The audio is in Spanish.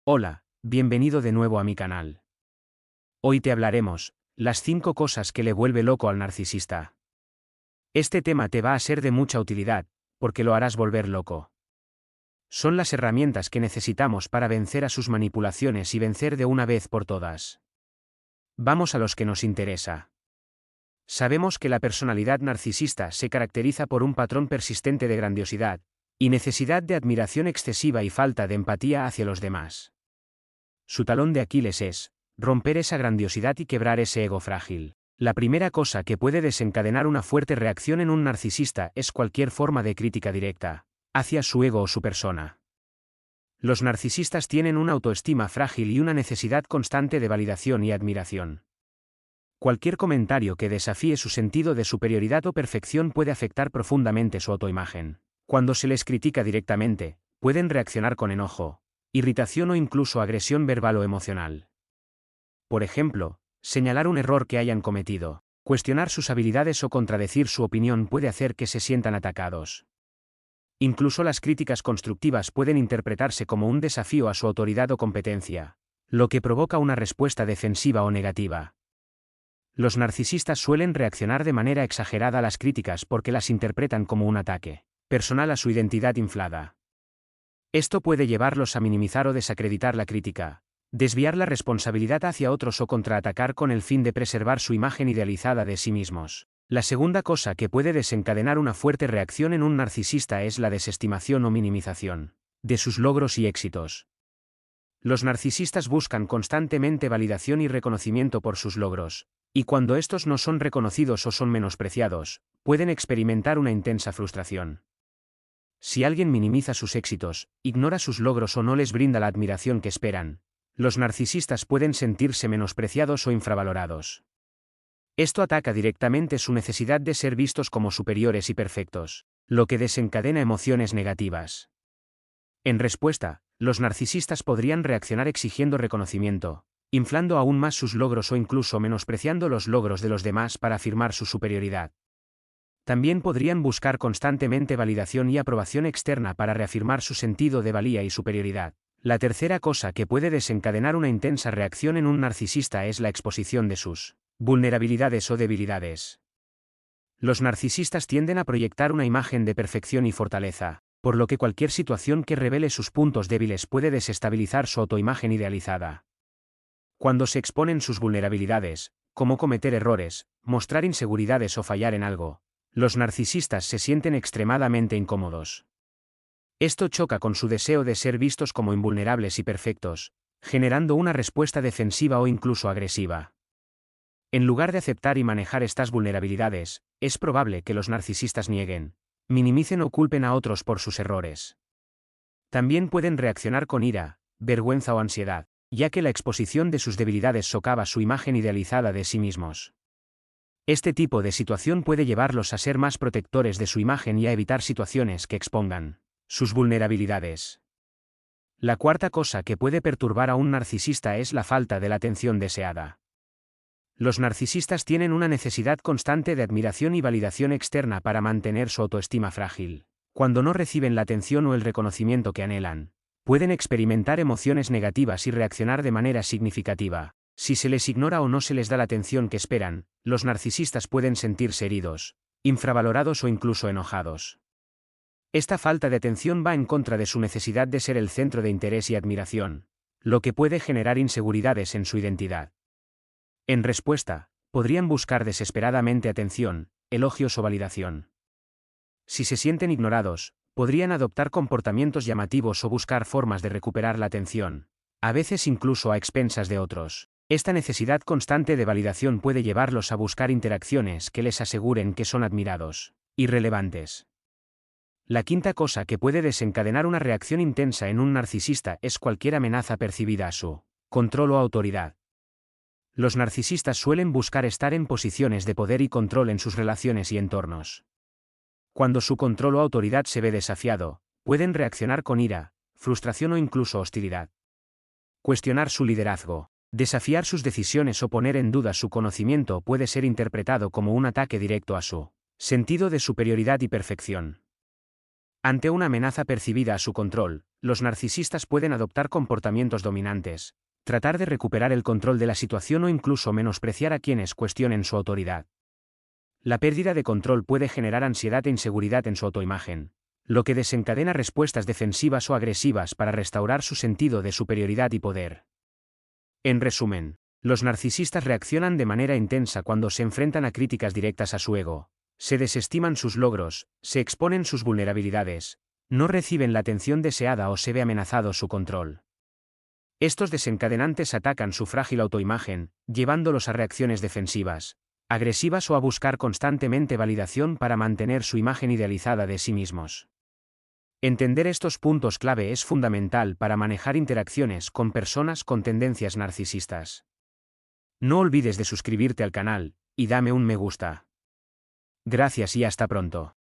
Hola, bienvenido de nuevo a mi canal. Hoy te hablaremos, las 5 cosas que le vuelve loco al narcisista. Este tema te va a ser de mucha utilidad, porque lo harás volver loco. Son las herramientas que necesitamos para vencer a sus manipulaciones y vencer de una vez por todas. Vamos a los que nos interesa. Sabemos que la personalidad narcisista se caracteriza por un patrón persistente de grandiosidad, y necesidad de admiración excesiva y falta de empatía hacia los demás. Su talón de Aquiles es romper esa grandiosidad y quebrar ese ego frágil. La primera cosa que puede desencadenar una fuerte reacción en un narcisista es cualquier forma de crítica directa hacia su ego o su persona. Los narcisistas tienen una autoestima frágil y una necesidad constante de validación y admiración. Cualquier comentario que desafíe su sentido de superioridad o perfección puede afectar profundamente su autoimagen. Cuando se les critica directamente, pueden reaccionar con enojo, irritación o incluso agresión verbal o emocional. Por ejemplo, señalar un error que hayan cometido, cuestionar sus habilidades o contradecir su opinión puede hacer que se sientan atacados. Incluso las críticas constructivas pueden interpretarse como un desafío a su autoridad o competencia, lo que provoca una respuesta defensiva o negativa. Los narcisistas suelen reaccionar de manera exagerada a las críticas porque las interpretan como un ataque personal a su identidad inflada. Esto puede llevarlos a minimizar o desacreditar la crítica, desviar la responsabilidad hacia otros o contraatacar con el fin de preservar su imagen idealizada de sí mismos. La segunda cosa que puede desencadenar una fuerte reacción en un narcisista es la desestimación o minimización de sus logros y éxitos. Los narcisistas buscan constantemente validación y reconocimiento por sus logros, y cuando estos no son reconocidos o son menospreciados, pueden experimentar una intensa frustración. Si alguien minimiza sus éxitos, ignora sus logros o no les brinda la admiración que esperan, los narcisistas pueden sentirse menospreciados o infravalorados. Esto ataca directamente su necesidad de ser vistos como superiores y perfectos, lo que desencadena emociones negativas. En respuesta, los narcisistas podrían reaccionar exigiendo reconocimiento, inflando aún más sus logros o incluso menospreciando los logros de los demás para afirmar su superioridad. También podrían buscar constantemente validación y aprobación externa para reafirmar su sentido de valía y superioridad. La tercera cosa que puede desencadenar una intensa reacción en un narcisista es la exposición de sus vulnerabilidades o debilidades. Los narcisistas tienden a proyectar una imagen de perfección y fortaleza, por lo que cualquier situación que revele sus puntos débiles puede desestabilizar su autoimagen idealizada. Cuando se exponen sus vulnerabilidades, como cometer errores, mostrar inseguridades o fallar en algo, los narcisistas se sienten extremadamente incómodos. Esto choca con su deseo de ser vistos como invulnerables y perfectos, generando una respuesta defensiva o incluso agresiva. En lugar de aceptar y manejar estas vulnerabilidades, es probable que los narcisistas nieguen, minimicen o culpen a otros por sus errores. También pueden reaccionar con ira, vergüenza o ansiedad, ya que la exposición de sus debilidades socava su imagen idealizada de sí mismos. Este tipo de situación puede llevarlos a ser más protectores de su imagen y a evitar situaciones que expongan sus vulnerabilidades. La cuarta cosa que puede perturbar a un narcisista es la falta de la atención deseada. Los narcisistas tienen una necesidad constante de admiración y validación externa para mantener su autoestima frágil. Cuando no reciben la atención o el reconocimiento que anhelan, pueden experimentar emociones negativas y reaccionar de manera significativa. Si se les ignora o no se les da la atención que esperan, los narcisistas pueden sentirse heridos, infravalorados o incluso enojados. Esta falta de atención va en contra de su necesidad de ser el centro de interés y admiración, lo que puede generar inseguridades en su identidad. En respuesta, podrían buscar desesperadamente atención, elogios o validación. Si se sienten ignorados, podrían adoptar comportamientos llamativos o buscar formas de recuperar la atención, a veces incluso a expensas de otros. Esta necesidad constante de validación puede llevarlos a buscar interacciones que les aseguren que son admirados y relevantes. La quinta cosa que puede desencadenar una reacción intensa en un narcisista es cualquier amenaza percibida a su control o autoridad. Los narcisistas suelen buscar estar en posiciones de poder y control en sus relaciones y entornos. Cuando su control o autoridad se ve desafiado, pueden reaccionar con ira, frustración o incluso hostilidad. Cuestionar su liderazgo, desafiar sus decisiones o poner en duda su conocimiento puede ser interpretado como un ataque directo a su sentido de superioridad y perfección. Ante una amenaza percibida a su control, los narcisistas pueden adoptar comportamientos dominantes, tratar de recuperar el control de la situación o incluso menospreciar a quienes cuestionen su autoridad. La pérdida de control puede generar ansiedad e inseguridad en su autoimagen, lo que desencadena respuestas defensivas o agresivas para restaurar su sentido de superioridad y poder. En resumen, los narcisistas reaccionan de manera intensa cuando se enfrentan a críticas directas a su ego, se desestiman sus logros, se exponen sus vulnerabilidades, no reciben la atención deseada o se ve amenazado su control. Estos desencadenantes atacan su frágil autoimagen, llevándolos a reacciones defensivas, agresivas o a buscar constantemente validación para mantener su imagen idealizada de sí mismos. Entender estos puntos clave es fundamental para manejar interacciones con personas con tendencias narcisistas. No olvides de suscribirte al canal y dame un me gusta. Gracias y hasta pronto.